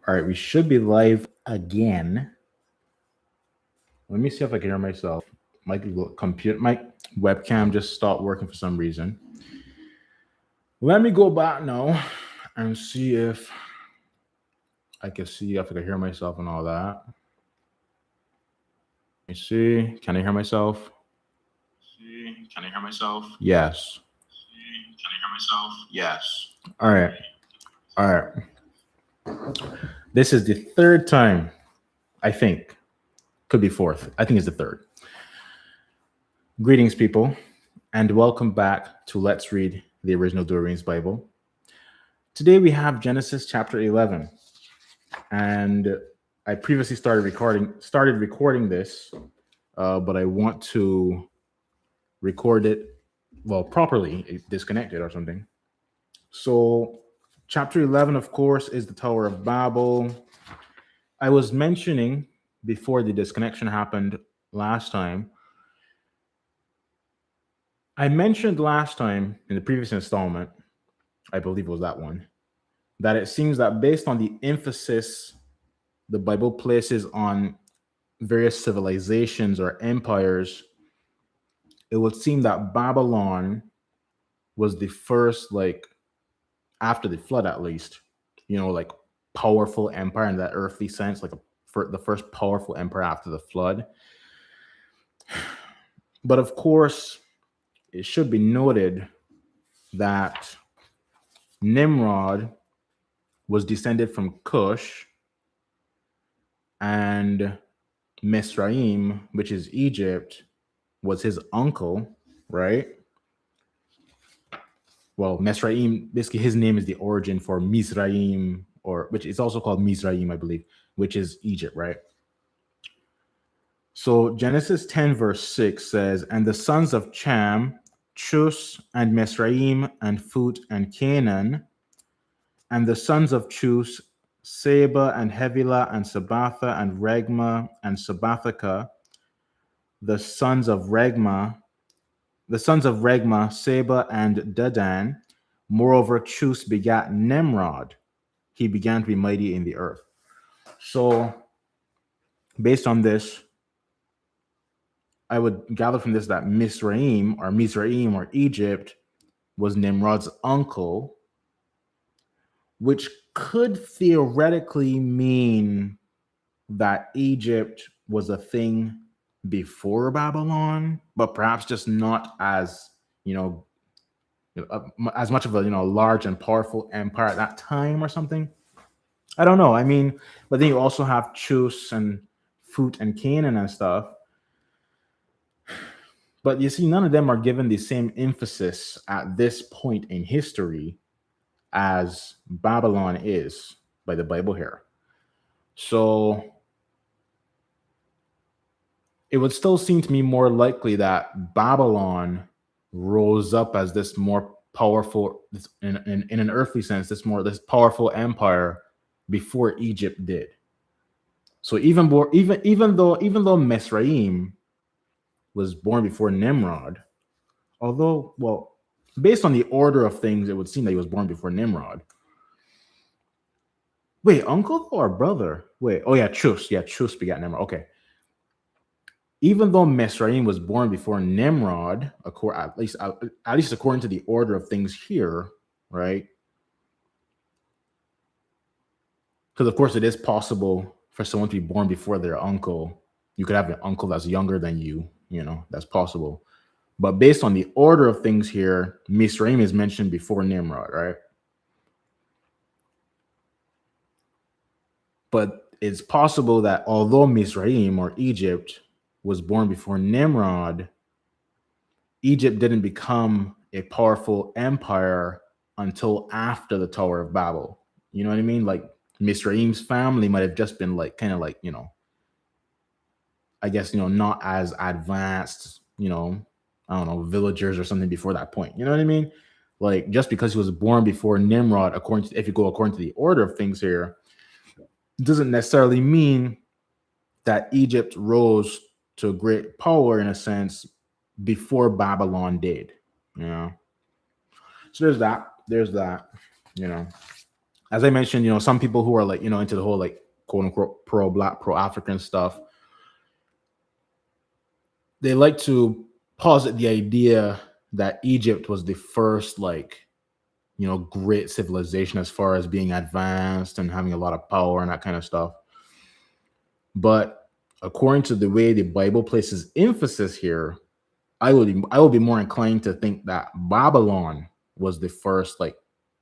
All right, we should be live again. Let me see if I can hear myself. My webcam just stopped working for some reason. Let me go back now and see if I can hear myself and all that. Let me see. Can I hear myself? Can I hear myself? Yes. Can I hear myself? Yes. All right. All right. This is the third time, I think. Could be fourth. I think it's the third. Greetings, people, and welcome back to Let's Read the Original Douay Rheims Bible. Today we have Genesis chapter 11, and I previously started recording this, but I want to record it properly, disconnected or something. So, chapter 11, of course, is the Tower of Babel. I was mentioning before the disconnection happened last time. I mentioned last time in the previous installment, I believe it was that one, that it seems that based on the emphasis the Bible places on various civilizations or empires, it would seem that Babylon was the first, like, after the flood at least, like powerful empire in that earthly sense, like the first powerful empire after the flood. But of course, it should be noted that Nimrod was descended from Cush, and Misraim, which is Egypt, was his uncle, right? Well, Misraim, basically his name is the origin for Mizraim, or which is also called Mizraim, I believe, which is Egypt, right? So Genesis 10 verse 6 says, "And the sons of Cham, Chus, and Misraim, and Phut, and Canaan, and the sons of Chus, Seba, and Havilah, and Sabatha, and Regma, and Sabathica, the sons of Regma, Seba, and Dedan. Moreover, Chus begat Nimrod. He began to be mighty in the earth." So, based on this, I would gather from this that Mizraim or Egypt was Nimrod's uncle, which could theoretically mean that Egypt was a thing before Babylon, but perhaps just not as, as much of a large and powerful empire at that time or something. I don't know. I mean, but then you also have Chus and Phut and Canaan and stuff. But you see, none of them are given the same emphasis at this point in history as Babylon is by the Bible here. So it would still seem to me more likely that Babylon rose up as this more powerful, in an earthly sense, this powerful empire before Egypt did. So even though Mesraim was born before Nimrod, although, well, based on the order of things, it would seem that he was born before Nimrod. Wait, uncle or brother? Wait, oh yeah, Chus. Yeah, Chus begat Nimrod. Okay. Even though Mesraim was born before Nimrod, at least according to the order of things here, right? Because of course it is possible for someone to be born before their uncle. You could have an uncle that's younger than you, that's possible. But based on the order of things here, Misraim is mentioned before Nimrod, right? But it's possible that although Misraim or Egypt was born before Nimrod, Egypt didn't become a powerful empire until after the Tower of Babel. You know what I mean? Like Misraim's family might have just been I guess, not as advanced, I don't know, villagers or something before that point. You know what I mean? Like just because he was born before Nimrod, if you go according to the order of things here, doesn't necessarily mean that Egypt rose to great power in a sense before Babylon did. So there's that. as I mentioned, some people who are like, into the whole like quote unquote pro-black, pro-African stuff, they like to posit the idea that Egypt was the first like, great civilization as far as being advanced and having a lot of power and that kind of stuff. But according to the way the Bible places emphasis here, I would be more inclined to think that Babylon was the first like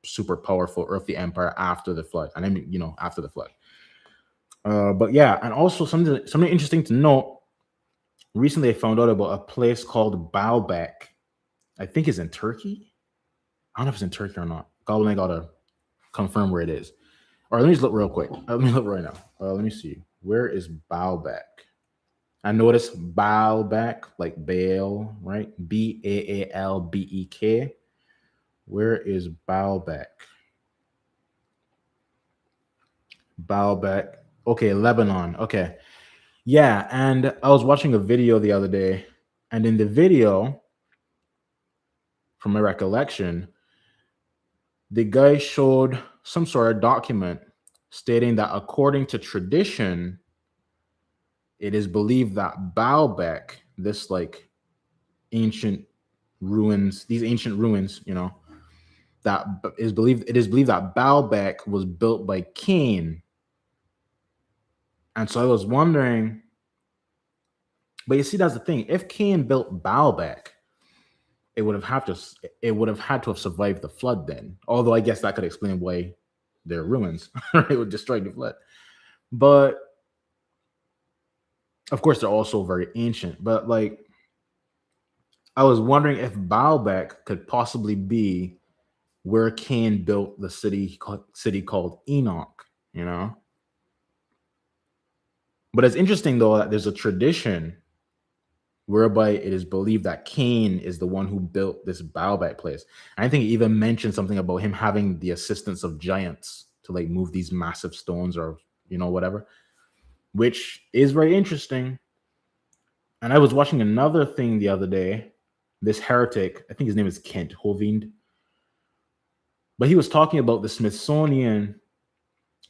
super powerful earthly empire after the flood. And I mean, after the flood. But yeah, and also something interesting to note. Recently, I found out about a place called Baalbek. I think it's in Turkey. I don't know if it's in Turkey or not. I gotta confirm where it is. Or let me just look real quick. Let me look right now. Let me see. Where is Baalbek? I notice Baalbek, like Baal, right? Baalbek. Where is Baalbek? Baalbek. Okay, Lebanon. Okay. Yeah, and I was watching a video the other day, and in the video, from my recollection, the guy showed some sort of document stating that according to tradition, it is believed that Baalbek, this like ancient these ancient ruins, that it is believed that Baalbek was built by Cain. And so I was wondering, but you see, that's the thing. If Cain built Baalbek, it would have had to have survived the flood then. Although I guess that could explain why they're ruins. It would destroy the flood. But of course, they're also very ancient. But like, I was wondering if Baalbek could possibly be where Cain built the city called Enoch. But it's interesting though that there's a tradition whereby it is believed that Cain is the one who built this Baalbek place. And I think it even mentioned something about him having the assistance of giants to like move these massive stones or whatever, which is very interesting. And I was watching another thing the other day. This heretic, I think his name is Kent Hovind, but he was talking about the Smithsonian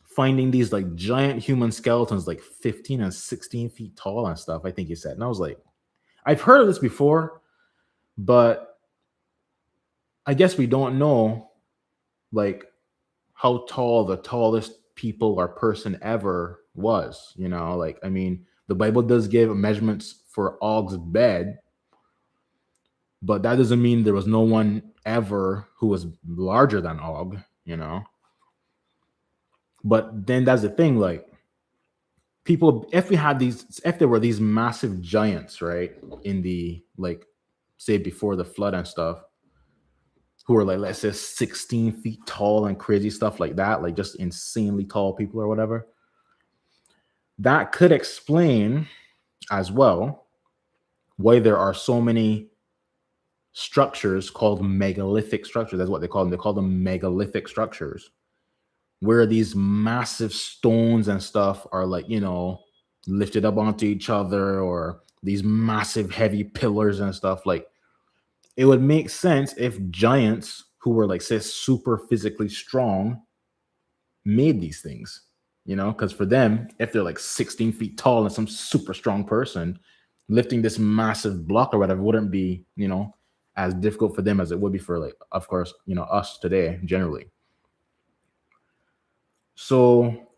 finding these like giant human skeletons, like 15 and 16 feet tall and stuff, I think he said. And I was like, I've heard of this before, but I guess we don't know like how tall the tallest people or person ever was. Like, I mean, the Bible does give measurements for Og's bed, but that doesn't mean there was no one ever who was larger than Og, But then that's the thing, like, people, if there were these massive giants, right, in the, like, say before the flood and stuff, who were like, let's say 16 feet tall and crazy stuff like that, like just insanely tall people or whatever, that could explain as well why there are so many structures called megalithic structures. That's what they call them. They call them megalithic structures, where these massive stones and stuff are like, lifted up onto each other, or these massive heavy pillars and stuff. Like, it would make sense if giants who were like, say, super physically strong made these things, because for them, if they're like 16 feet tall and some super strong person lifting this massive block or whatever wouldn't be, as difficult for them as it would be for, like, of course, us today generally. So,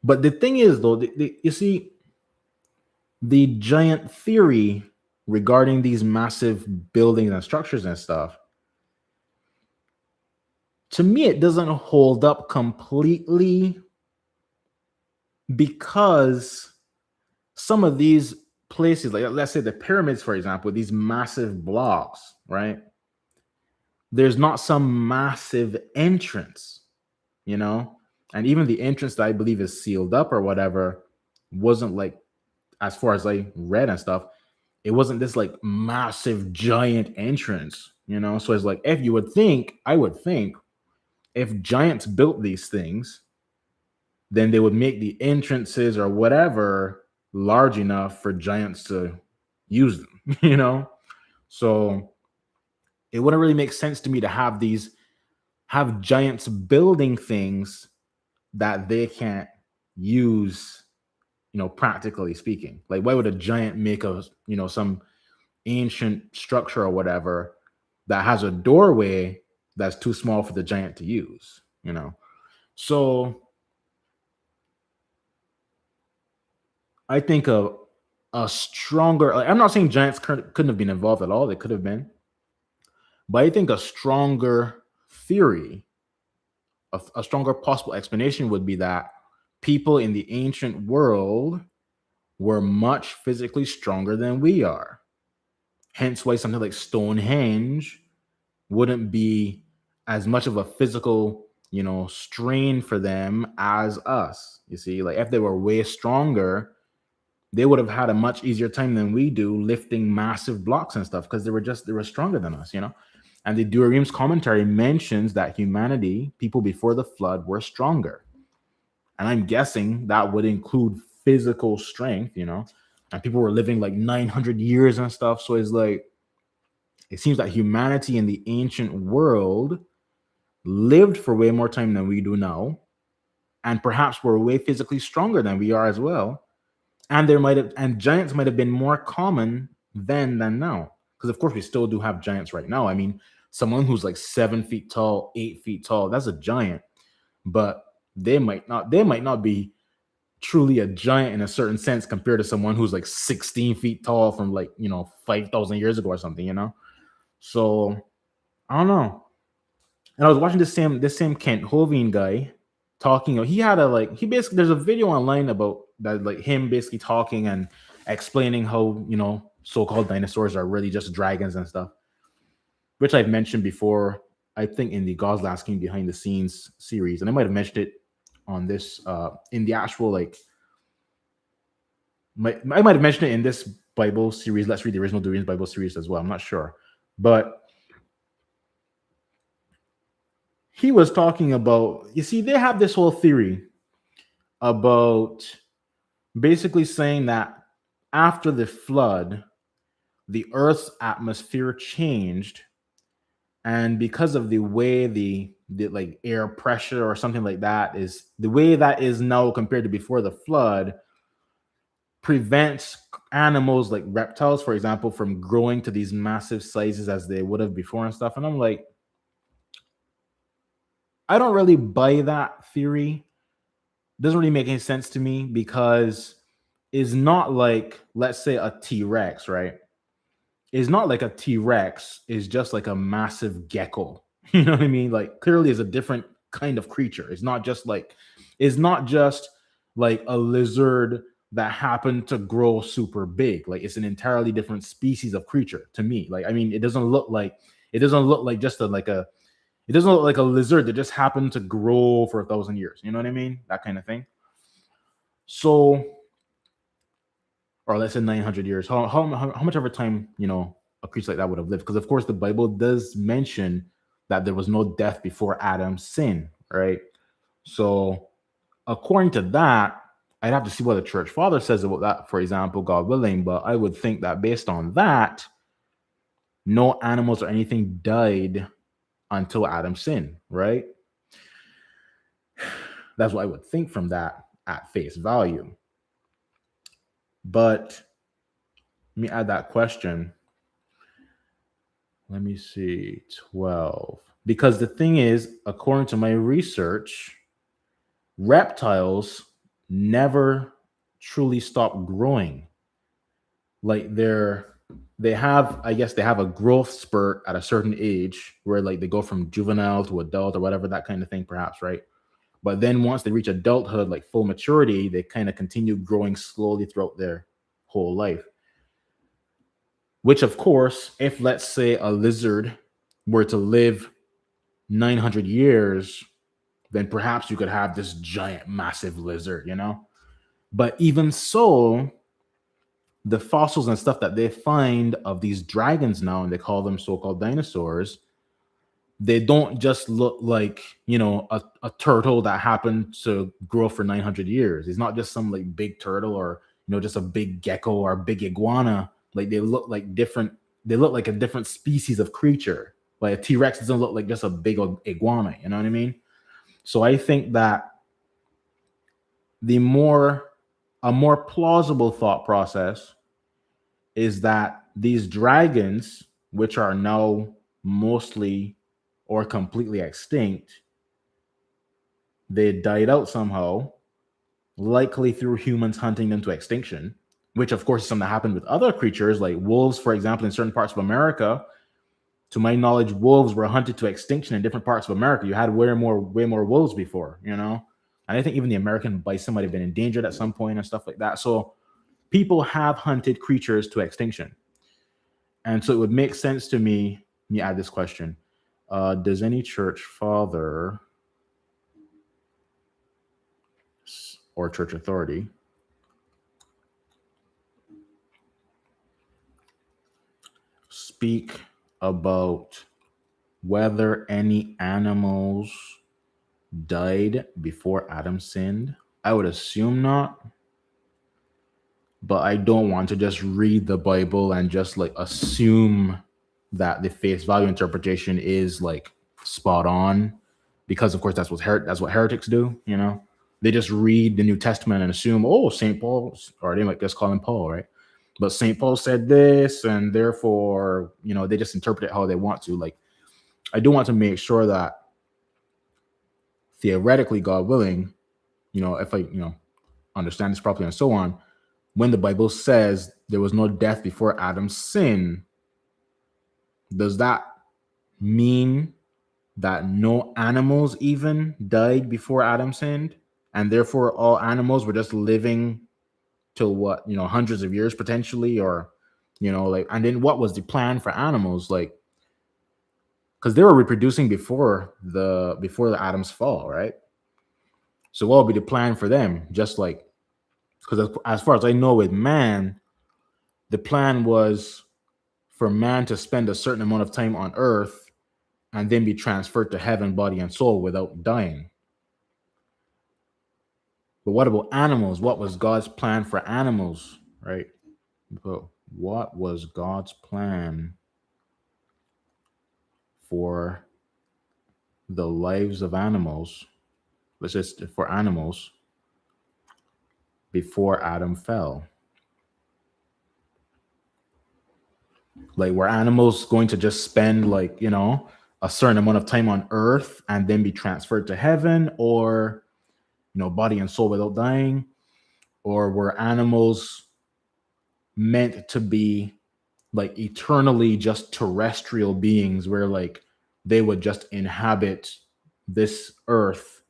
but the thing is, though, you see, the giant theory regarding these massive buildings and structures and stuff, to me, it doesn't hold up completely, because some of these places, like let's say the pyramids, for example, these massive blocks, right? There's not some massive entrance, and even the entrance that I believe is sealed up or whatever wasn't, like, as far as I read and stuff, it wasn't this like massive giant entrance, So it's like, I would think if giants built these things, then they would make the entrances or whatever large enough for giants to use them, So it wouldn't really make sense to me to have these have giants building things that they can't use, practically speaking. Like, why would a giant make some ancient structure or whatever that has a doorway that's too small for the giant to use, So I think a stronger, like, I'm not saying giants couldn't have been involved at all. They could have been. But I think a stronger theory, a stronger possible explanation would be that people in the ancient world were much physically stronger than we are. Hence why something like Stonehenge wouldn't be as much of a physical, strain for them as us. You see, like if they were way stronger, they would have had a much easier time than we do lifting massive blocks and stuff because they were stronger than us, And the Douay Rheims commentary mentions that humanity, people before the flood, were stronger. And I'm guessing that would include physical strength, and people were living like 900 years and stuff. So it's like, it seems that humanity in the ancient world lived for way more time than we do now, and perhaps were way physically stronger than we are as well. And giants might have been more common then than now. Because of course we still do have giants right now. I mean, someone who's like 7 feet tall, 8 feet tall, that's a giant. But they might not be truly a giant in a certain sense compared to someone who's like 16 feet tall from 5,000 years ago or something, So I don't know. And I was watching this same Kent Hovind guy talking. There's a video online about that, like him basically talking and explaining how so-called dinosaurs are really just dragons and stuff, which I've mentioned before. I think in the God's Last King behind the scenes series, and I might have mentioned it on this in the actual I might have mentioned it in this Bible series. Let's read the original Douay Rheims Bible series as well. I'm not sure, but he was talking about, you see, they have this whole theory about basically saying that after the flood, the Earth's atmosphere changed, and because of the way the like air pressure or something like that is the way that is now compared to before the flood, prevents animals like reptiles, for example, from growing to these massive sizes as they would have before and stuff. And I'm like, I don't really buy that theory. Doesn't really make any sense to me, because it's not like, let's say, a T-Rex, right? It's not like a T-Rex is just like a massive gecko. You know what I mean? Like, clearly is a different kind of creature. It's not just like a lizard that happened to grow super big. Like, it's an entirely different species of creature to me. Like, I mean, it doesn't look like it doesn't look like a lizard that just happened to grow for 1,000 years. You know what I mean? That kind of thing. So, or let's say 900 years. How much ever time, a creature like that would have lived? Because of course the Bible does mention that there was no death before Adam's sin, right? So according to that, I'd have to see what the church father says about that, for example, God willing. But I would think that based on that, no animals or anything died until Adam's sin, right? That's what I would think from that at face value. But let me add that question. Let me see, 12. Because the thing is, according to my research, reptiles never truly stop growing. Like they have a growth spurt at a certain age where like they go from juvenile to adult or whatever, that kind of thing, perhaps, right? But then once they reach adulthood, like full maturity, they kind of continue growing slowly throughout their whole life. Which, of course, if let's say a lizard were to live 900 years, then perhaps you could have this giant, massive lizard, But even so, the fossils and stuff that they find of these dragons now, and they call them so-called dinosaurs, they don't just look like, a turtle that happened to grow for 900 years. It's not just some like big turtle or, just a big gecko or a big iguana. Like they look like a different species of creature. Like a T-Rex doesn't look like just a big iguana, you know what I mean? So I think that a more plausible thought process is that these dragons, which are now mostly or completely extinct, they died out somehow, likely through humans hunting them to extinction, which of course is something that happened with other creatures like wolves, for example, in certain parts of America. To my knowledge, wolves were hunted to extinction in different parts of America. You had way more wolves before, you know? And I think even the American bison might have been endangered at some point and stuff like that. So people have hunted creatures to extinction. And so it would make sense to me, let me add this question. Does any church father or church authority speak about whether any animals died before Adam sinned? I would assume not, but I don't want to just read the Bible and just like assume that the face value interpretation is like spot on, because of course that's what heretics do, you know? They just read the New Testament and assume, oh, St. Paul, or they might just call him Paul, right? But St. Paul said this, and therefore, you know, they just interpret it how they want to. Like, I do want to make sure that theoretically, God willing, you know, if I, you know, understand this properly and so on, when the Bible says there was no death before Adam's sin, does that mean that no animals even died before Adam sinned? And therefore all animals were just living till what, you know, hundreds of years potentially, or, you know, like, and then what was the plan for animals? Like, because they were reproducing before the Adam's fall, right? So what would be the plan for them? Just like, because as far as I know with man, the plan was for man to spend a certain amount of time on earth and then be transferred to heaven, body and soul without dying. But what about animals? What was God's plan for animals, right? But what was God's plan for the lives of animals? Let's just for animals before Adam fell. Like, were animals going to just spend, like, you know, a certain amount of time on earth and then be transferred to heaven, or, you know, body and soul without dying? Or were animals meant to be like eternally just terrestrial beings, where like they would just inhabit this earth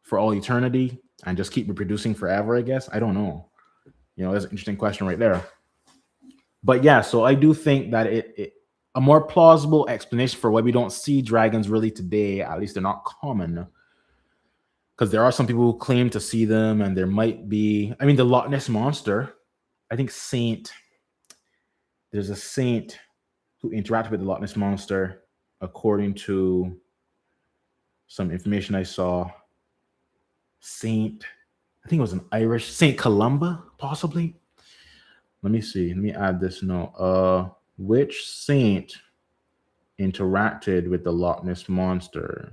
for all eternity and just keep reproducing forever? I guess I don't know. You know, that's an interesting question right there. But yeah, so I do think that it a more plausible explanation for why we don't see dragons really today, at least they're not common, because there are some people who claim to see them, and there might be, I mean, the Loch Ness Monster, I think there's a saint who interacted with the Loch Ness Monster, according to some information I saw. I think it was an Irish, Saint Columba, possibly. Let me see. Let me add this note. Which saint interacted with the Loch Ness Monster?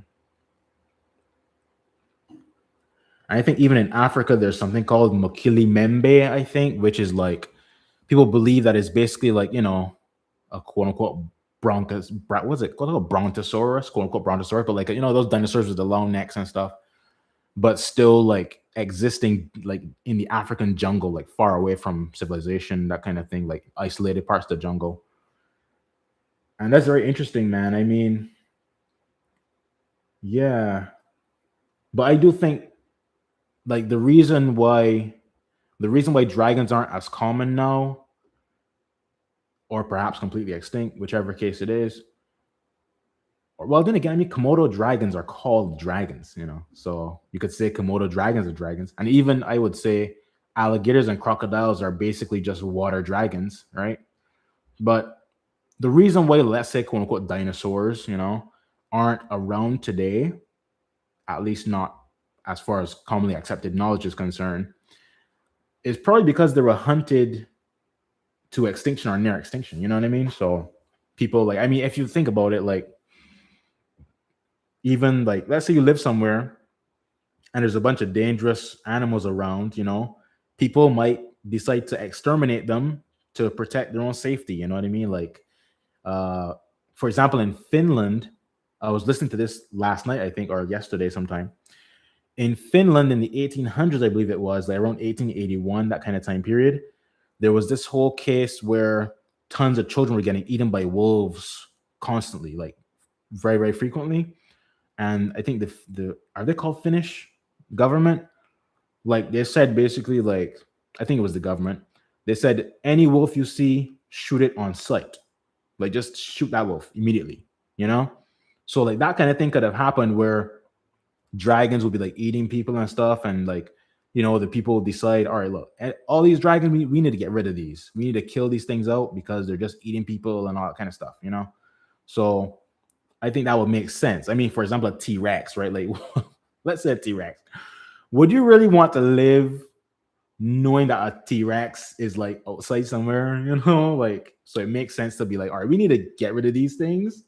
I think even in Africa, there's something called Mokilimembe, I think, which is like, people believe that it's basically like, you know, a quote unquote what's it called? Brontosaurus, quote unquote Brontosaurus, but like, you know, those dinosaurs with the long necks and stuff, but still like existing like in the African jungle, like far away from civilization, that kind of thing, like isolated parts of the jungle. And that's very interesting, man. I mean, yeah, but I do think like the reason why dragons aren't as common now, or perhaps completely extinct, whichever case it is. Or, well, then again, I mean, Komodo dragons are called dragons, you know, so you could say Komodo dragons are dragons. And even I would say alligators and crocodiles are basically just water dragons, right? But the reason why, let's say, quote unquote, dinosaurs, you know, aren't around today, at least not as far as commonly accepted knowledge is concerned, is probably because they were hunted to extinction or near extinction. You know what I mean? So people, like, I mean, if you think about it, like, even like, let's say you live somewhere and there's a bunch of dangerous animals around, people might decide to exterminate them to protect their own safety. You know what I mean? Like, uh, for example, in Finland, I was listening to this last night, I think, or yesterday sometime. In Finland in the 1800s, I believe it was, like around 1881, that kind of time period, there was this whole case where tons of children were getting eaten by wolves constantly, like very, very frequently. And I think the are they called Finnish government? Like they said basically, like, I think it was the government. They said any wolf you see, shoot it on sight. Like just shoot that wolf immediately, you know? So like that kind of thing could have happened where dragons will be like eating people and stuff, and like, the people decide, all right, look, all these dragons, we need to get rid of these. We need to kill these things out because they're just eating people and all that kind of stuff. So I think that would make sense. I mean, for example, a T-Rex, right? Like, let's say a T-Rex. Would you really want to live knowing that a T-Rex is like outside somewhere, Like, so it makes sense to be like, all right, we need to get rid of these things.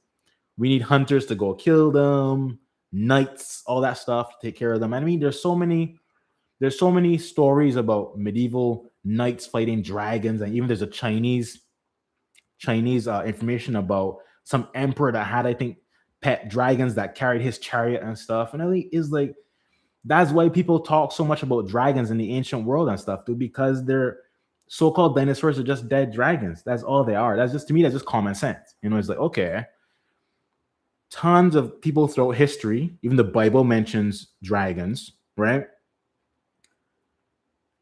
We need hunters to go kill them, knights, all that stuff to take care of them. I mean, there's so many stories about medieval knights fighting dragons, and even there's a Chinese information about some emperor that had, I think, pet dragons that carried his chariot and stuff. And I think is like that's why people talk so much about dragons in the ancient world and stuff, too, because they're so-called dinosaurs are just dead dragons. That's all they are. That's just, to me, that's just common sense. It's like, okay, tons of people throughout history, even the Bible mentions dragons, right?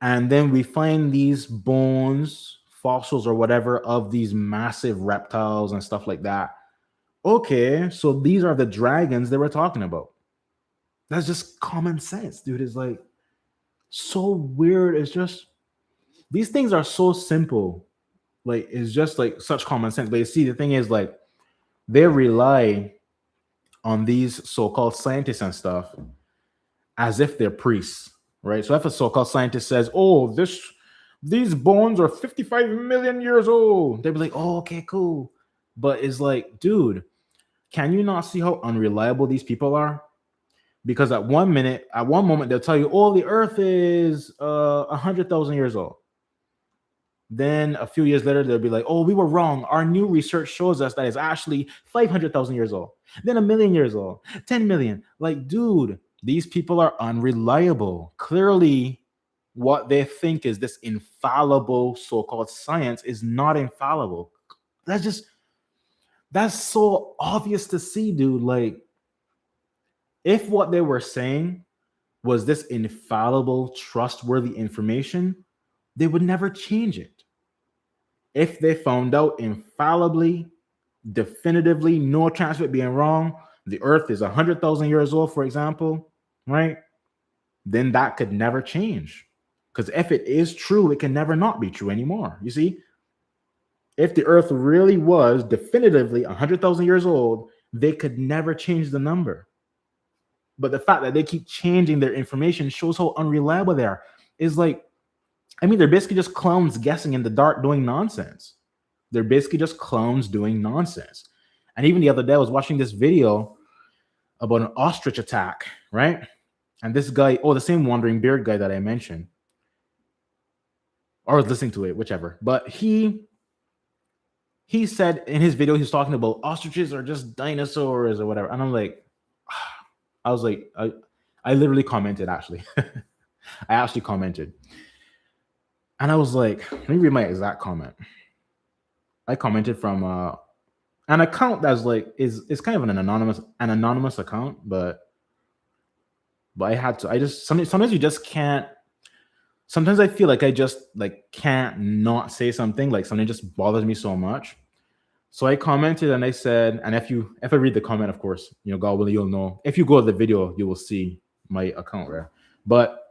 And then we find these bones, fossils or whatever, of these massive reptiles and stuff like that. Okay, so these are the dragons they were talking about. That's just common sense, dude. It's like so weird. It's just these things are so simple. Like, it's just like such common sense. But you see, the thing is, like, they rely on these so-called scientists and stuff as if they're priests, right? So if a so-called scientist says, "Oh, these bones are 55 million years old," they'd be like, "Oh, okay, cool." But it's like, dude, can you not see how unreliable these people are? Because at one moment, they'll tell you, "Oh, the Earth is 100,000 years old." Then a few years later, they'll be like, "Oh, we were wrong. Our new research shows us that it's actually 500,000 years old. Then 1 million years old, 10 million." Like, dude, these people are unreliable. Clearly, what they think is this infallible so-called science is not infallible. That's so obvious to see, dude. Like, if what they were saying was this infallible, trustworthy information, they would never change it. If they found out infallibly, definitively, no chance of it being wrong, the Earth is 100,000 years old, for example, right? Then that could never change. Because if it is true, it can never not be true anymore. You see, if the Earth really was definitively 100,000 years old, they could never change the number. But the fact that they keep changing their information shows how unreliable they are. It's like, I mean, they're basically just clowns guessing in the dark doing nonsense. They're basically just clowns doing nonsense. And even the other day, I was watching this video about an ostrich attack, right? And this guy, the same wandering beard guy that I mentioned, or I was listening to it, whichever. But he said in his video, he's talking about ostriches are just dinosaurs or whatever. And I'm like, I was like, I literally commented, actually. I actually commented. And I was like, let me read my exact comment. I commented from an account that's like is kind of an anonymous account, but I had to. I just sometimes you just can't. Sometimes I feel like I just like can't not say something. Like something just bothers me so much. So I commented and I said, and if I read the comment, of course, God willing, you'll know. If you go to the video, you will see my account there. But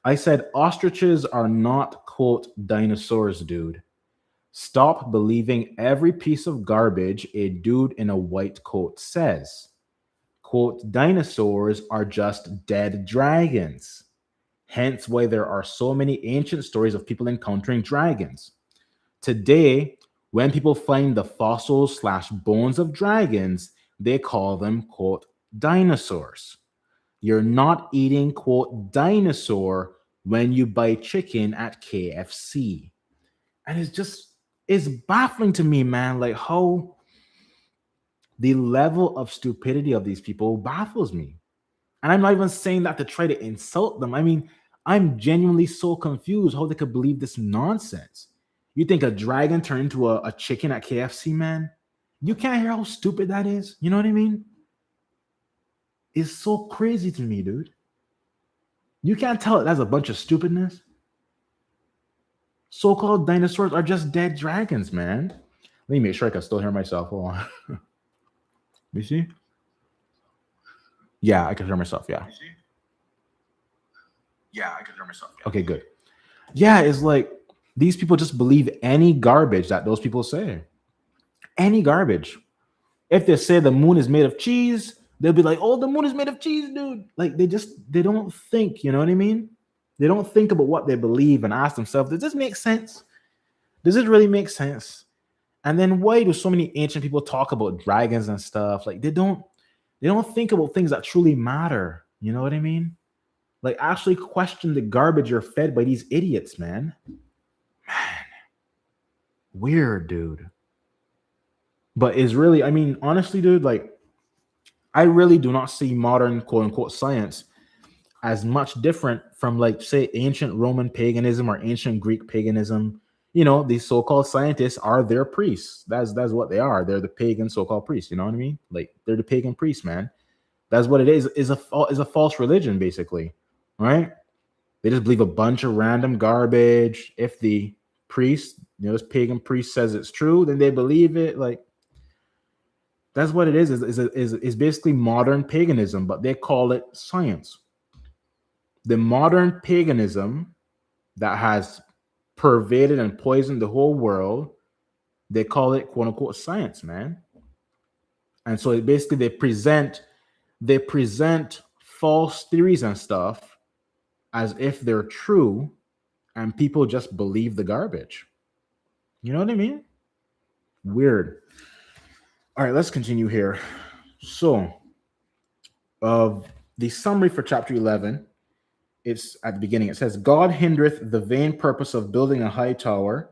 I said, ostriches are not, quote, dinosaurs, dude. Stop believing every piece of garbage a dude in a white coat says. Quote, dinosaurs are just dead dragons. Hence why there are so many ancient stories of people encountering dragons. Today, When people find the fossils slash bones of dragons, they call them, quote, dinosaurs. You're not eating, quote, dinosaur when you buy chicken at KFC. And it's baffling to me, man, like how the level of stupidity of these people baffles me. And I'm not even saying that to try to insult them. I mean, I'm genuinely so confused how they could believe this nonsense. You think a dragon turned into a chicken at KFC, man? You can't hear how stupid that is. You know what I mean? It's so crazy to me, dude. You can't tell it that's a bunch of stupidness. So-called dinosaurs are just dead dragons, man. Let me make sure I can still hear myself. Hold on. You see? Yeah, I can hear myself. Yeah. Yeah, I can hear myself. Yeah. Okay, good. Yeah, it's like these people just believe any garbage that those people say. Any garbage. If they say the moon is made of cheese, they'll be like, "Oh, the moon is made of cheese, dude." Like they don't think, you know what I mean? They don't think about what they believe and ask themselves, does this make sense? Does this really make sense? And then why do so many ancient people talk about dragons and stuff? Like they don't think about things that truly matter. You know what I mean? Like actually question the garbage you're fed by these idiots, man. Man. Weird, dude. But it's really, I mean, honestly, dude, like I really do not see modern quote unquote science as much different from, like, say, ancient Roman paganism or ancient Greek paganism. You know, these so-called scientists are their priests. That's what they are. They're the pagan so-called priests. You know what I mean? Like they're the pagan priests, man. That's what it is a false religion, basically, right? They just believe a bunch of random garbage. If the priest, this pagan priest says it's true, then they believe it. Like that's what it is basically modern paganism, but they call it science. The modern paganism that has pervaded and poisoned the whole world, they call it quote unquote science, man. And so basically they present false theories and stuff as if they're true, and people just believe the garbage. You know what I mean? Weird. All right, let's continue here. So, the summary for chapter 11, it's at the beginning. It says, God hindereth the vain purpose of building a high tower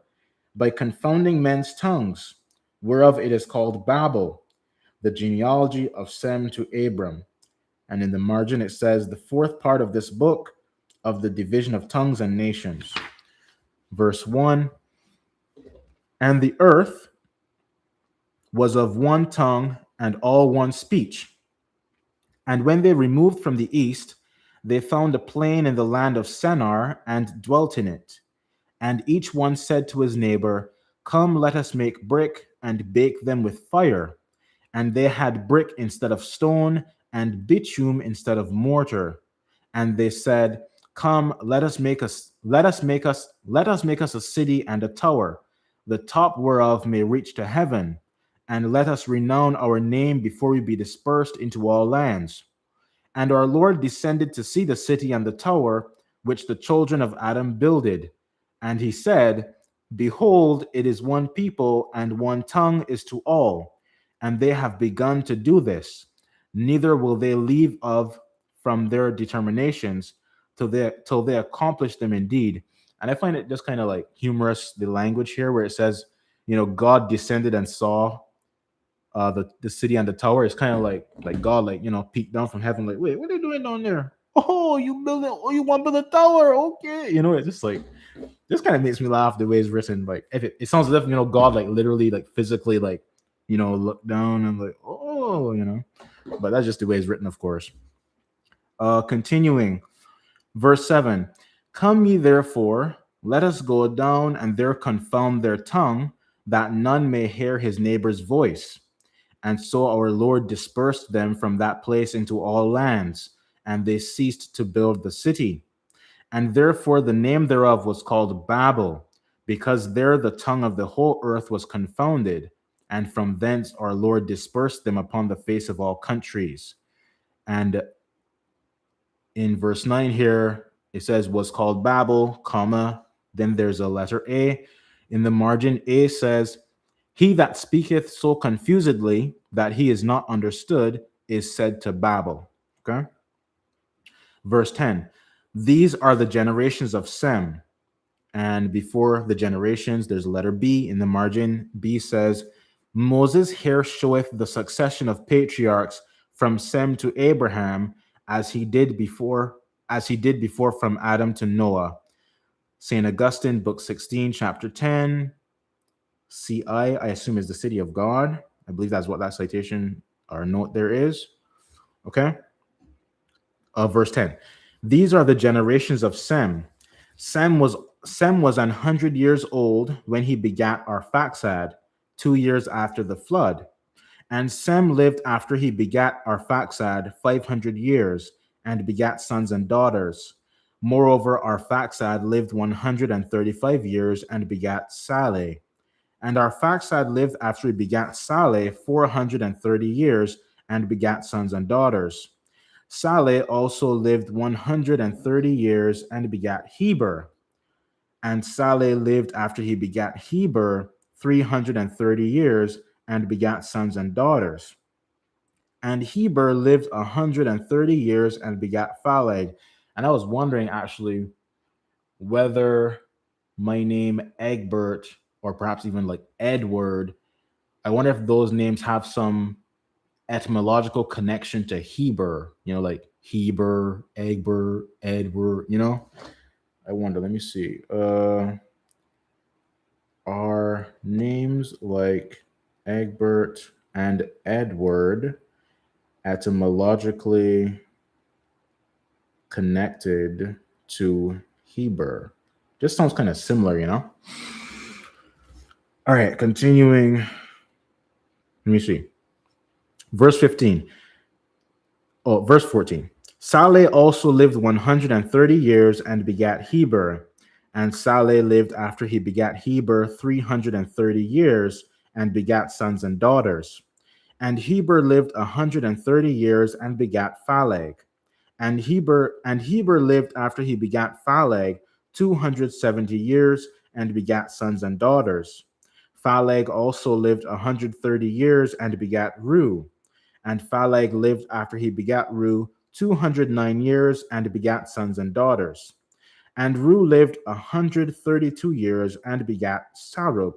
by confounding men's tongues, whereof it is called Babel, the genealogy of Sem to Abram. And in the margin, it says, the fourth part of this book of the division of tongues and nations. Verse 1, and the earth was of one tongue and all one speech. And when they removed from the east, they found a plain in the land of Sennar and dwelt in it. And each one said to his neighbor, come, let us make brick and bake them with fire. And they had brick instead of stone and bitumen instead of mortar. And they said, come, let us make us a city and a tower, the top whereof may reach to heaven. And let us renown our name before we be dispersed into all lands. And our Lord descended to see the city and the tower, which the children of Adam builded. And he said, behold, it is one people, and one tongue is to all. And they have begun to do this. Neither will they leave of from their determinations till they accomplish them indeed. And I find it just kind of like humorous, the language here, where it says, God descended and saw the city and the tower. Is kind of like God, like, peeked down from heaven, like, wait, what are you doing down there? Oh, you want to build a tower? Okay, it's just like, this kind of makes me laugh the way it's written. Like, if it sounds as if God, like, literally, like, physically, like, look down and like, oh, but that's just the way it's written, of course. Continuing, verse 7, come ye therefore, let us go down and there confound their tongue, that none may hear his neighbor's voice. And so our Lord dispersed them from that place into all lands, and they ceased to build the city. And therefore the name thereof was called Babel, because there the tongue of the whole earth was confounded, and from thence our Lord dispersed them upon the face of all countries. And in verse 9 here, it says was called Babel, comma, then there's a letter A. In the margin, A says, He that speaketh so confusedly that he is not understood is said to babble. Okay. Verse 10. These are the generations of Sem. And before the generations, there's a letter B in the margin. B says, Moses here showeth the succession of patriarchs from Sem to Abraham, as he did before from Adam to Noah. St. Augustine, Book 16, Chapter 10. I assume is the city of God. I believe that's what that citation or note there is. Okay. Verse 10. These are the generations of Sem. Sem was 100 years old when he begat Arphaxad, 2 years after the flood. And Sem lived after he begat Arphaxad 500 years, and begat sons and daughters. Moreover, Arphaxad lived 135 years, and begat Saleh. And Arphaxad lived after he begat Saleh 430 years, and begat sons and daughters. Saleh also lived 130 years, and begat Heber. And Saleh lived after he begat Heber 330 years, and begat sons and daughters. And Heber lived 130 years, and begat Phaleg. And I was wondering actually whether my name Egbert, or perhaps even like Edward, I wonder if those names have some etymological connection to Heber, like Heber, Egbert, Edward, I wonder, let me see. Are names like Egbert and Edward etymologically connected to Heber? Just sounds kind of similar, All right, continuing. Let me see. Verse 14. Saleh also lived 130 years and begat Heber. And Saleh lived after he begat Heber 330 years and begat sons and daughters. And Heber lived 130 years and begat Phaleg. And Heber lived after he begat Phaleg 270 years and begat sons and daughters. Phaleg also lived 130 years and begat Ru. And Phaleg lived after he begat Ru 209 years and begat sons and daughters. And Ru lived 132 years and begat Sarug.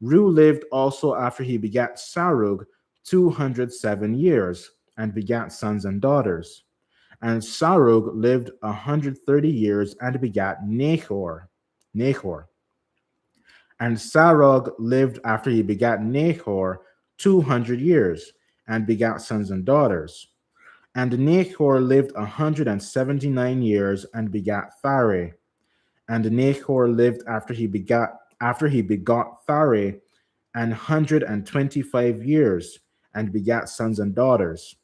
Ru lived also after he begat Sarug 207 years and begat sons and daughters. And Sarug lived 130 years and begat Nahor. And Sarug lived after he begat Nahor 200 years and begat sons and daughters. And Nahor lived 179 years and begat Thare. And Nahor lived after he begot Thare 125 years and begat sons and daughters.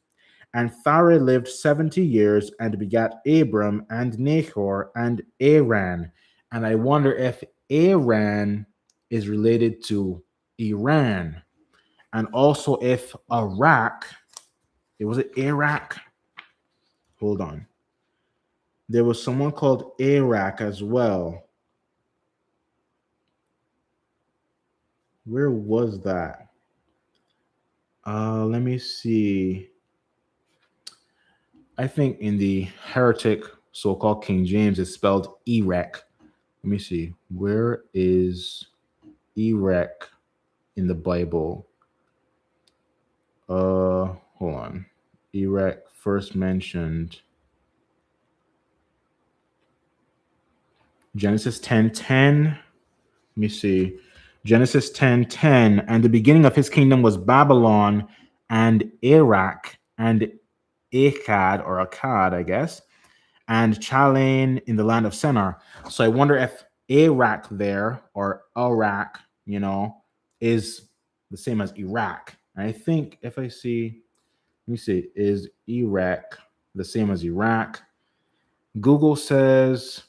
And Thare lived 70 years and begat Abram and Nahor and Aran. And I wonder if Aran is related to Iran. And also if Iraq, was it Iraq? Hold on. There was someone called Iraq as well. Where was that? Let me see. I think in the heretic so-called King James, it's spelled Iraq. Let me see. Where is Iraq in the Bible? Hold on. Iraq first mentioned. Genesis 10:10. Let me see. Genesis 10:10. And the beginning of his kingdom was Babylon and Iraq and Akkad, or Akkad, I guess, and Chalain in the land of Sennar. So I wonder if Iraq there, or Iraq, is the same as Iraq. And I think if I see, let me see, is Iraq the same as Iraq? Google says,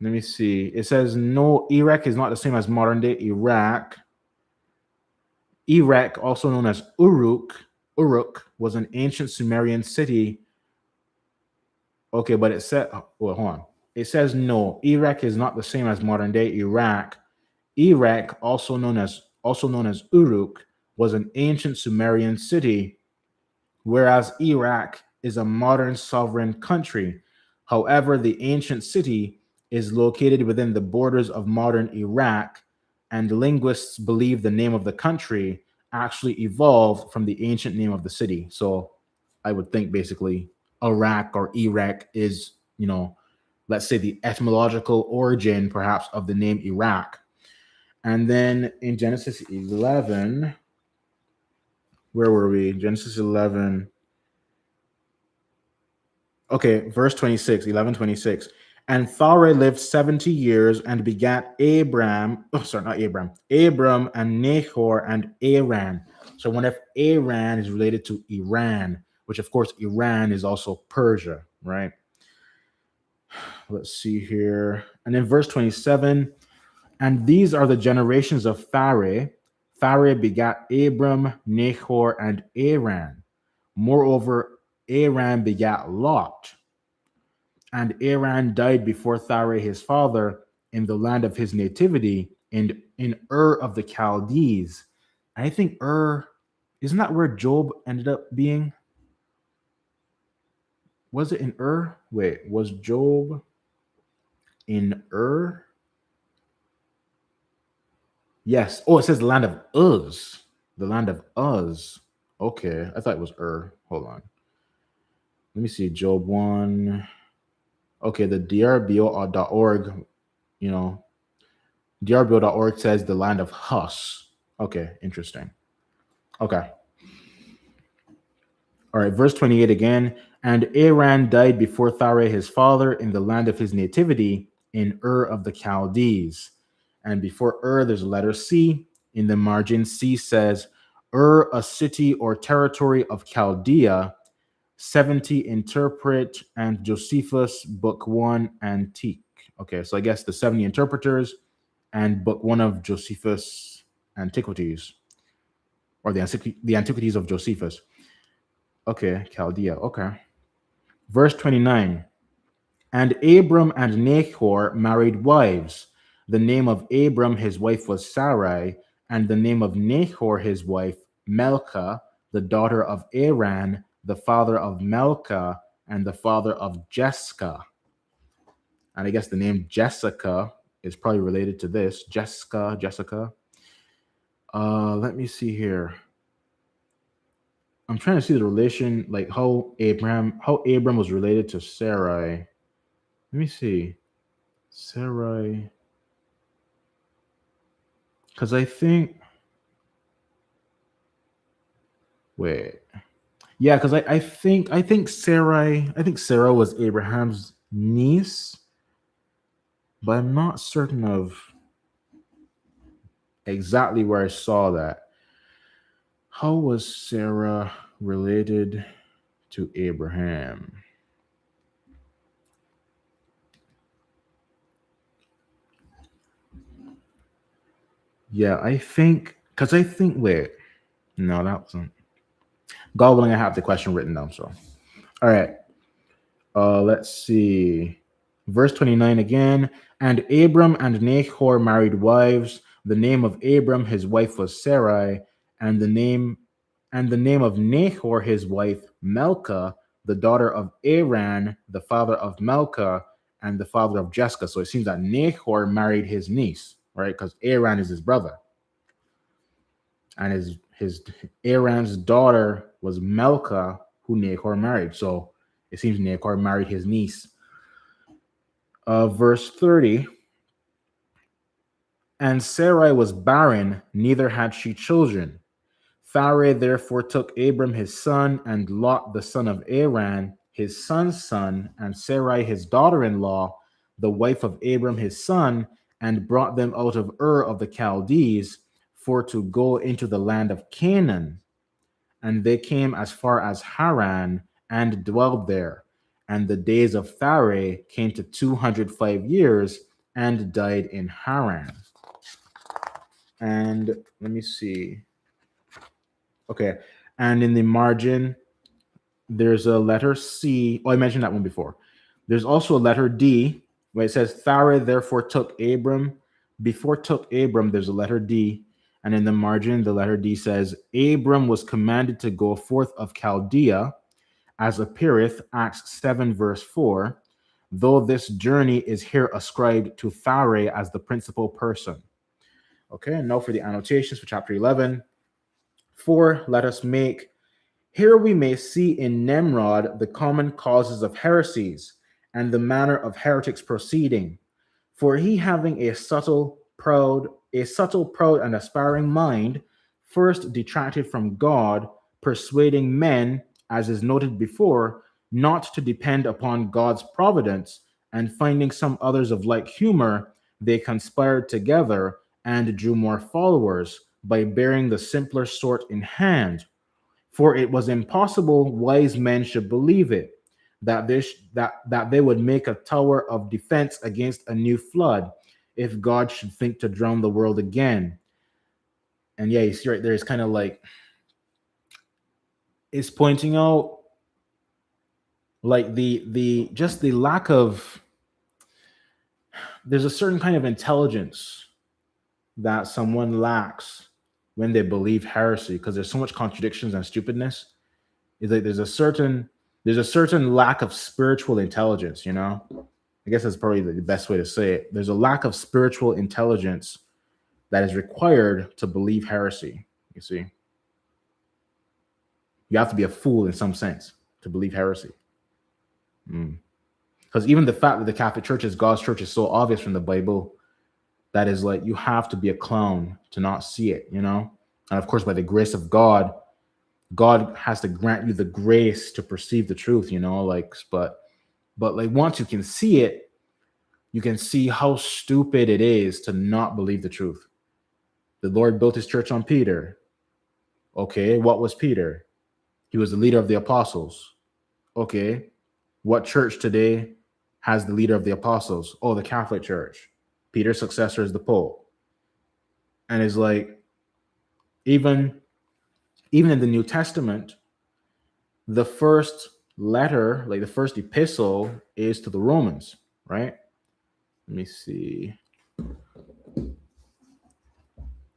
let me see, it says no, Iraq is not the same as modern day Iraq. Iraq, also known as Uruk, was an ancient Sumerian city. Okay, but it said, well, hold on. It says no, Iraq is not the same as modern day Iraq. Iraq, also known as also known as Uruk, was an ancient Sumerian city, whereas Iraq is a modern sovereign country. However, the ancient city is located within the borders of modern Iraq, and linguists believe the name of the country actually evolved from the ancient name of the city. So I would think basically Iraq or Iraq is, let's say the etymological origin perhaps of the name Iraq. And then in Genesis 11, where were we? Genesis 11. Okay, verse 26, 11:26. And Thare lived 70 years and begat Abram, not Abram, Abram and Nahor and Aran. So I wonder if Aran is related to Iran, which of course Iran is also Persia, right? Let's see here. And in verse 27, and these are the generations of Thare. Thare begat Abram, Nahor, and Aran. Moreover, Aran begat Lot. And Aran died before Thare his father in the land of his nativity, in Ur of the Chaldees. I think Ur, isn't that where Job ended up being? Was it in Ur? Wait, was Job in Ur? Yes. Oh, it says the land of Uz. The land of Uz. Okay, I thought it was Ur. Hold on. Let me see. Job 1. Okay, the drbo.org, drbo.org says the land of Hus. Okay, interesting. Okay. All right, verse 28 again. And Aran died before Thare his father in the land of his nativity, in Ur of the Chaldees. And before Ur, there's a letter C. In the margin, C says, Ur, a city or territory of Chaldea, 70 interpret, and Josephus, book 1, antique. Okay, so I guess the 70 interpreters and book 1 of Josephus' antiquities, or the antiquities of Josephus. Okay, Chaldea. Okay. Verse 29. And Abram and Nahor married wives. The name of Abram, his wife, was Sarai, and the name of Nahor, his wife, Melchah, the daughter of Aran, the father of Melchah, and the father of Jessica. And I guess the name Jessica is probably related to this. Jessica. Let me see here. I'm trying to see the relation, like how Abram was related to Sarai. Let me see. Sarai. Because I think. Wait. Yeah, because I think Sarah was Abraham's niece, but I'm not certain of exactly where I saw that. How was Sarah related to Abraham? Yeah, wait. No, that wasn't. God willing, I have the question written down. So, all right. Let's see. Verse 29 again. And Abram and Nahor married wives. The name of Abram, his wife, was Sarai, and the name of Nahor, his wife, Melchah, the daughter of Aran, the father of Melchah, and the father of Jessica. So it seems that Nahor married his niece, right? Because Aran is his brother. And his Aran's daughter was Melchah, who Nahor married. So it seems Nahor married his niece. Verse 30. And Sarai was barren, neither had she children. Thare therefore took Abram his son, and Lot the son of Aran, his son's son, and Sarai his daughter-in-law, the wife of Abram his son, and brought them out of Ur of the Chaldees, for to go into the land of Canaan. And they came as far as Haran, and dwelled there. And the days of Thare came to 205 years, and died in Haran. And let me see. Okay. And in the margin, there's a letter C. Oh, I mentioned that one before. There's also a letter D, where it says Thare therefore took Abram. Before took Abram, there's a letter D. And in the margin, the letter D says, Abram was commanded to go forth of Chaldea, as appeareth, Acts 7, verse 4, though this journey is here ascribed to Thare as the principal person. Okay, and now for the annotations for chapter 11. 4, let us make. Here we may see in Nimrod the common causes of heresies and the manner of heretics proceeding. For he, having a subtle, proud, and aspiring mind, first detracted from God, persuading men, as is noted before, not to depend upon God's providence, and finding some others of like humor, they conspired together and drew more followers by bearing the simpler sort in hand. For it was impossible wise men should believe it, that they would make a tower of defense against a new flood, if God should think to drown the world again. And yeah, you see right there, it's kind of like it's pointing out like the just the lack of, there's a certain kind of intelligence that someone lacks when they believe heresy, because there's so much contradictions and stupidness. Is like there's a certain lack of spiritual intelligence, you know. I guess that's probably the best way to say it. There's a lack of spiritual intelligence that is required to believe heresy. You see, you have to be a fool in some sense to believe heresy. Because even the fact that the Catholic Church is God's church is so obvious from the Bible that is like you have to be a clown to not see it, you know. And of course, by the grace of God, God has to grant you the grace to perceive the truth, you know. Like, but like once you can see it, you can see how stupid it is to not believe the truth. The Lord built his church on Peter. Okay, what was Peter? He was the leader of the apostles. Okay, what church today has the leader of the apostles? Oh, the Catholic Church. Peter's successor is the Pope. And it's like, even in the New Testament, the first letter, like the first epistle, is to the Romans, right? Let me see.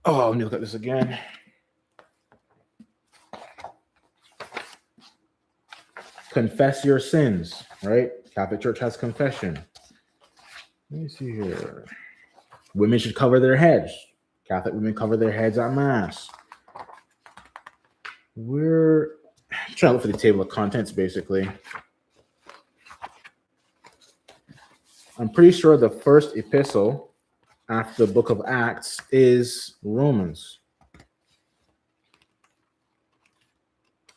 Oh, let me look at this again. Confess your sins, right? Catholic Church has confession. Let me see here. Women should cover their heads. Catholic women cover their heads at Mass. We're trying to look for the table of contents, basically. I'm pretty sure the first epistle after the book of Acts is Romans.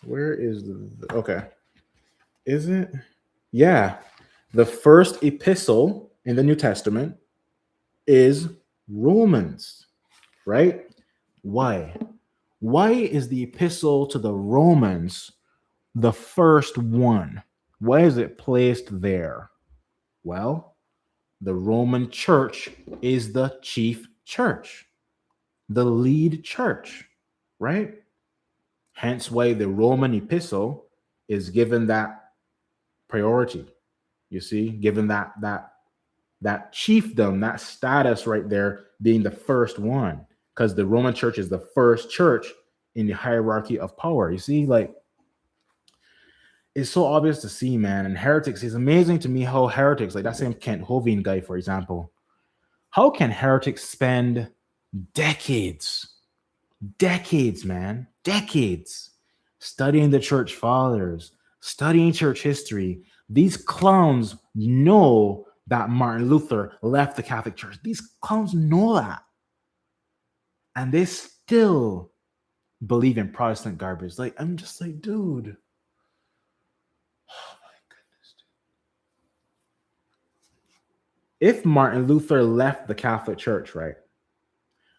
Where is the okay. Is it? Yeah. The first epistle in the New Testament is Romans, right? Why? Why is the epistle to the Romans the first one? Why is it placed there? Well, the Roman church is the chief church, the lead church, right? Hence why the Roman epistle is given that priority. You see, given that chiefdom, that status right there, being the first one, because the Roman church is the first church in the hierarchy of power. You see, like, it's so obvious to see, man. And heretics, it's amazing to me how heretics, like that same Kent Hovind guy, for example, how can heretics spend decades, man, decades studying the church fathers, studying church history? These clowns know that Martin Luther left the Catholic Church. These clowns know that. And they still believe in Protestant garbage. Like, I'm just like, dude. Oh my goodness. If Martin Luther left the Catholic Church, right?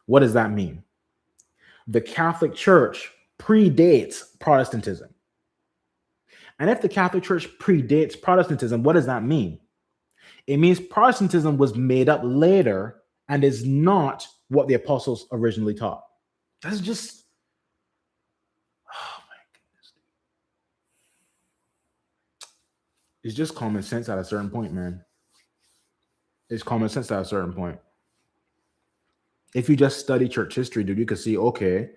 What does that mean? The Catholic Church predates Protestantism. And if the Catholic Church predates Protestantism, what does that mean? It means Protestantism was made up later and is not what the apostles originally taught. That's just, oh my goodness. It's just common sense at a certain point, man. It's common sense at a certain point. if you just study church history, dude, you can see, okay,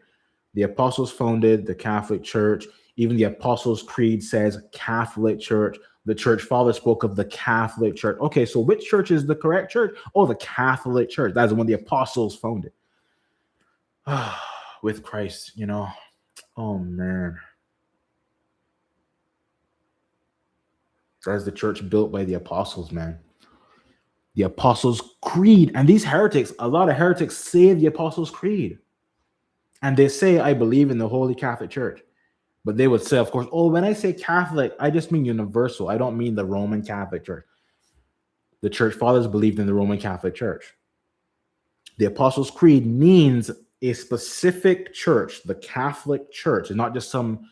the apostles founded the Catholic Church. Even the Apostles' Creed says Catholic Church. The church father spoke of the Catholic Church. Okay, so which church is the correct church? Oh, the Catholic Church. That's the one the apostles founded. With Christ, you know. Oh, man. That's the church built by the apostles, man. The Apostles' Creed. And these heretics, a lot of heretics say the Apostles' Creed. And they say, I believe in the Holy Catholic Church. But they would say, of course, oh, when I say Catholic, I just mean universal. I don't mean the Roman Catholic Church. The church fathers believed in the Roman Catholic Church. The Apostles' Creed means a specific church, the Catholic Church, and not just some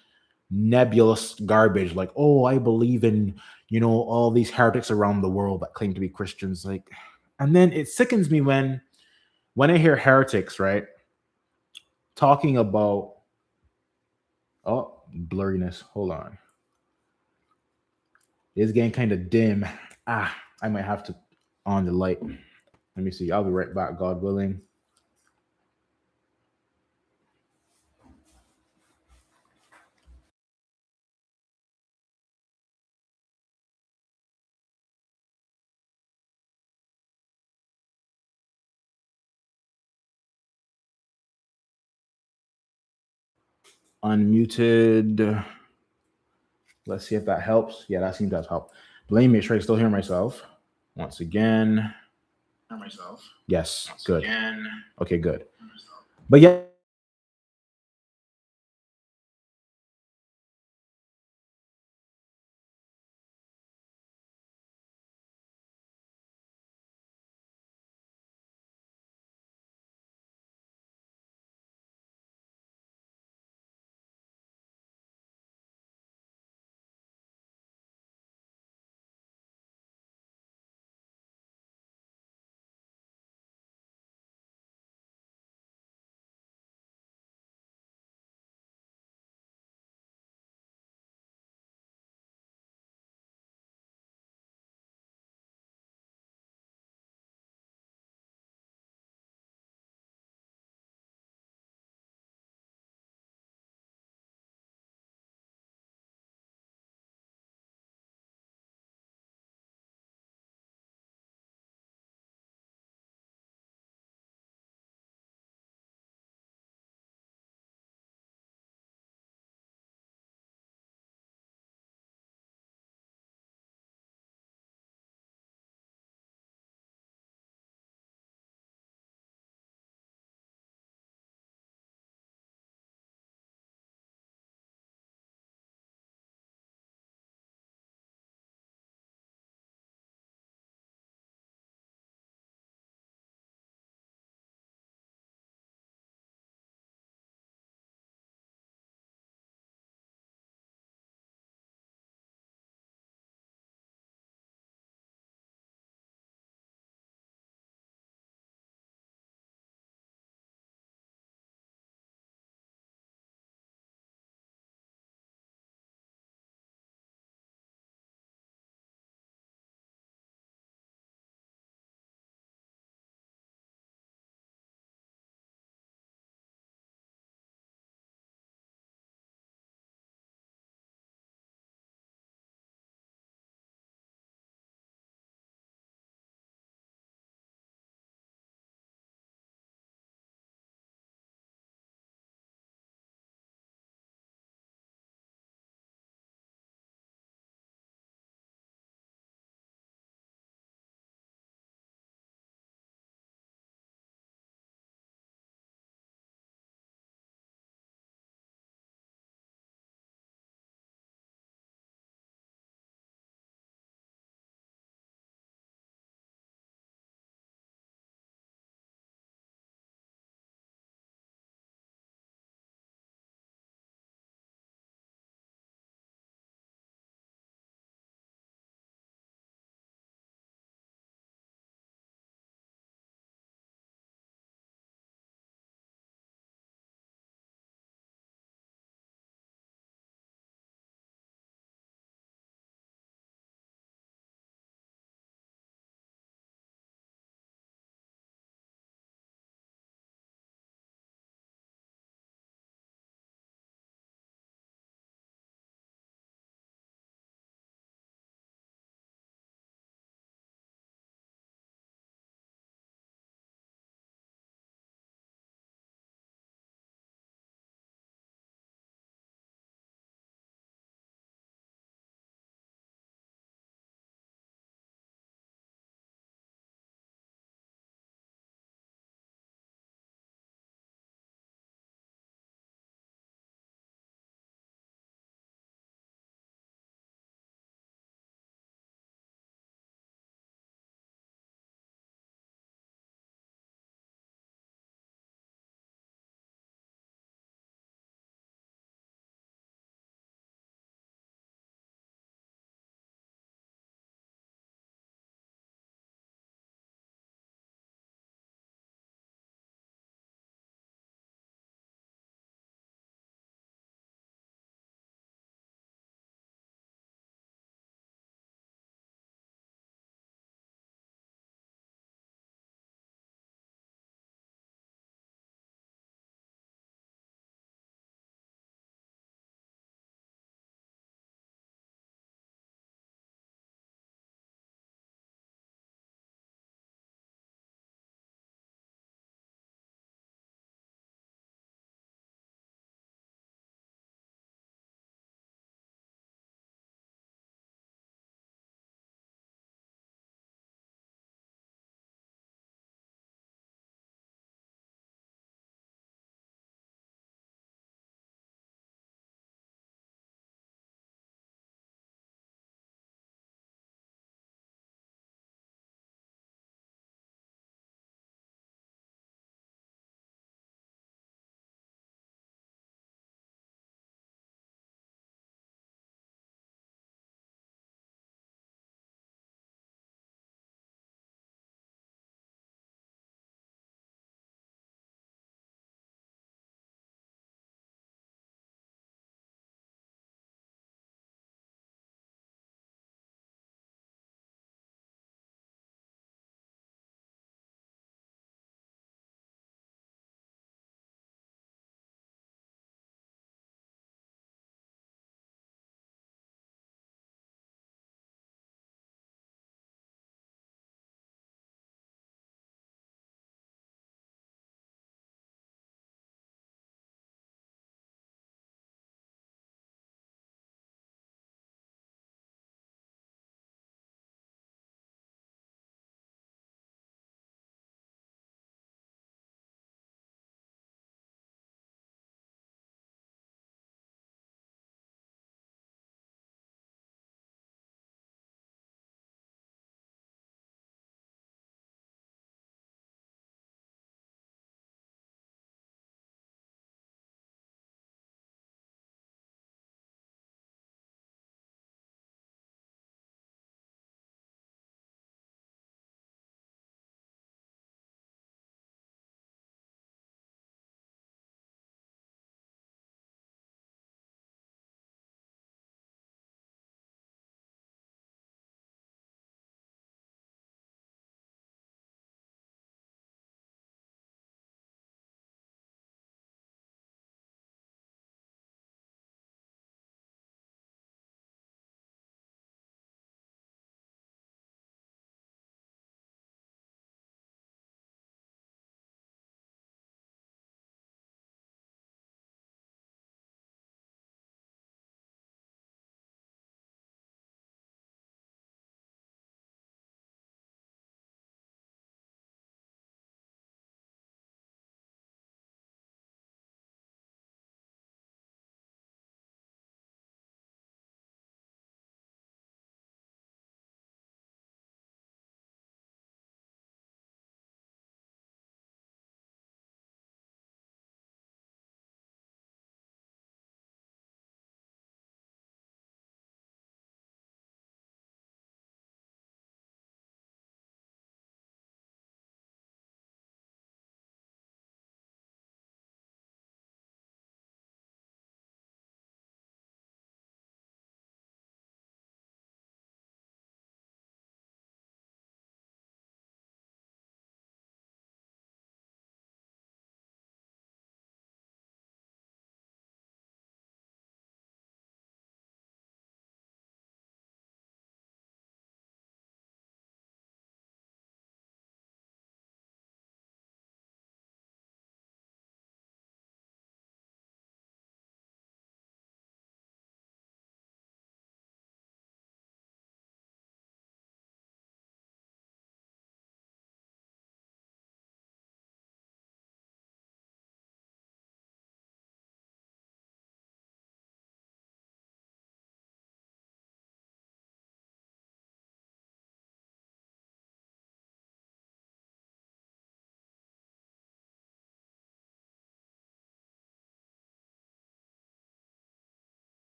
nebulous garbage like, oh, I believe in, you know, all these heretics around the world that claim to be Christians. Like, and then it sickens me when I hear heretics, right, talking about, oh, blurriness. Hold on. It's getting kind of dim. I might have to on the light. Let me see. I'll be right back, God willing. Unmuted. Let's see if that helps. Yeah, that seems to help. Let me make sure I still hear myself. Once again. Hear myself. Yes, Once good. Again. Okay, good. But yeah.